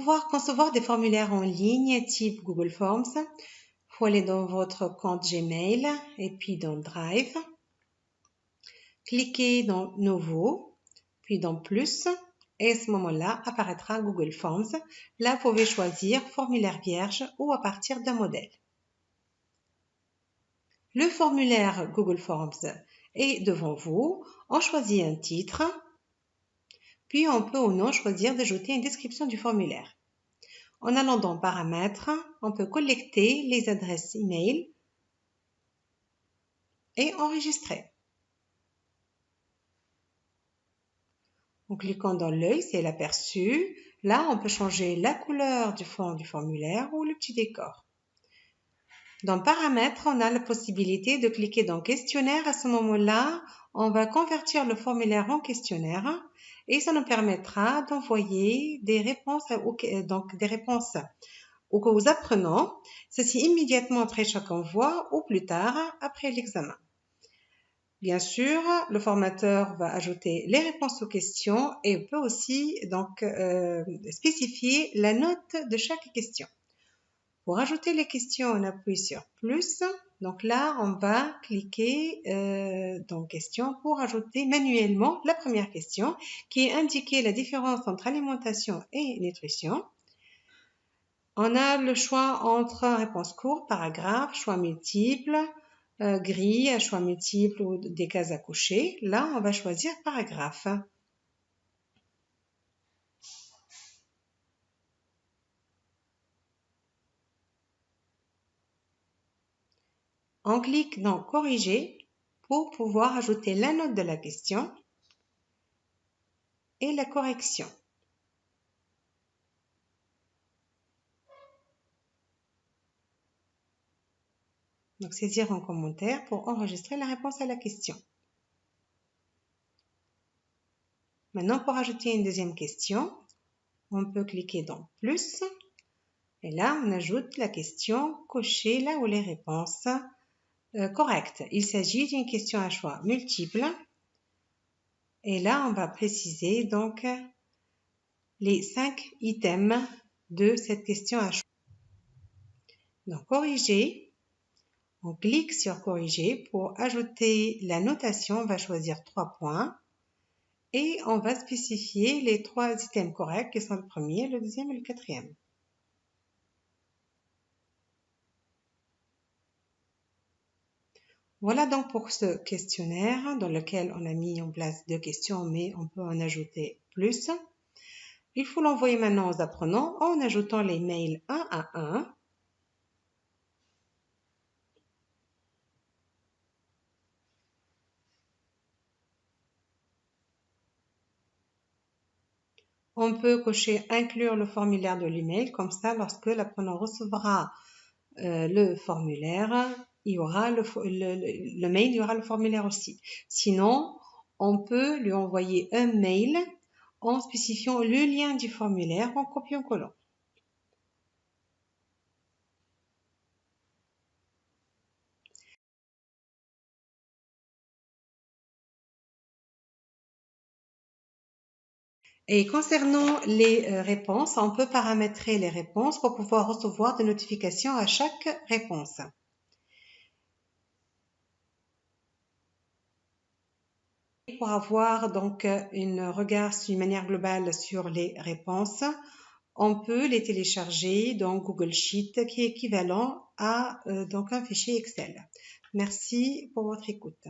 pouvoir concevoir des formulaires en ligne type Google Forms, il faut aller dans votre compte Gmail et puis dans Drive. Cliquez dans Nouveau, puis dans Plus, et à ce moment-là apparaîtra Google Forms. Là, vous pouvez choisir formulaire vierge ou à partir d'un modèle. Le formulaire Google Forms est devant vous. On choisit un titre, puis on peut ou non choisir d'ajouter une description du formulaire. En allant dans Paramètres, on peut collecter les adresses email et enregistrer. En cliquant dans l'œil, c'est l'aperçu. Là, on peut changer la couleur du fond du formulaire ou le petit décor. Dans Paramètres, on a la possibilité de cliquer dans Questionnaire. À ce moment-là, on va convertir le formulaire en questionnaire et ça nous permettra d'envoyer des réponses, aux apprenants, ceci immédiatement après chaque envoi ou plus tard après l'examen. Bien sûr, le formateur va ajouter les réponses aux questions et peut aussi spécifier la note de chaque question. Pour ajouter les questions, on appuie sur plus. Donc là, on va cliquer dans questions pour ajouter manuellement la première question qui est indiquer la différence entre alimentation et nutrition. On a le choix entre réponse courte, paragraphe, choix multiples, grille à choix multiples ou des cases à cocher. Là, on va choisir paragraphe. On clique dans corriger pour pouvoir ajouter la note de la question et la correction. Donc, saisir en commentaire pour enregistrer la réponse à la question. Maintenant, pour ajouter une deuxième question, on peut cliquer dans plus. Et là, on ajoute la question cochée là où les réponses correctes. Il s'agit d'une question à choix multiple. Et là, on va préciser donc les 5 items de cette question à choix. Donc, corriger. On clique sur corriger pour ajouter la notation. On va choisir 3 points. Et on va spécifier les 3 items corrects qui sont le premier, le deuxième et le quatrième. Voilà donc pour ce questionnaire dans lequel on a mis en place 2 questions, mais on peut en ajouter plus. Il faut l'envoyer maintenant aux apprenants en ajoutant les mails un à un. On peut cocher inclure le formulaire de l'email, comme ça lorsque l'apprenant recevra le formulaire, il y aura le mail, il y aura le formulaire aussi. Sinon, on peut lui envoyer un mail en spécifiant le lien du formulaire en copiant-collant. Et concernant les réponses, on peut paramétrer les réponses pour pouvoir recevoir des notifications à chaque réponse. Pour avoir donc un regard d'une manière globale sur les réponses, on peut les télécharger dans Google Sheet qui est équivalent à donc un fichier Excel. Merci pour votre écoute.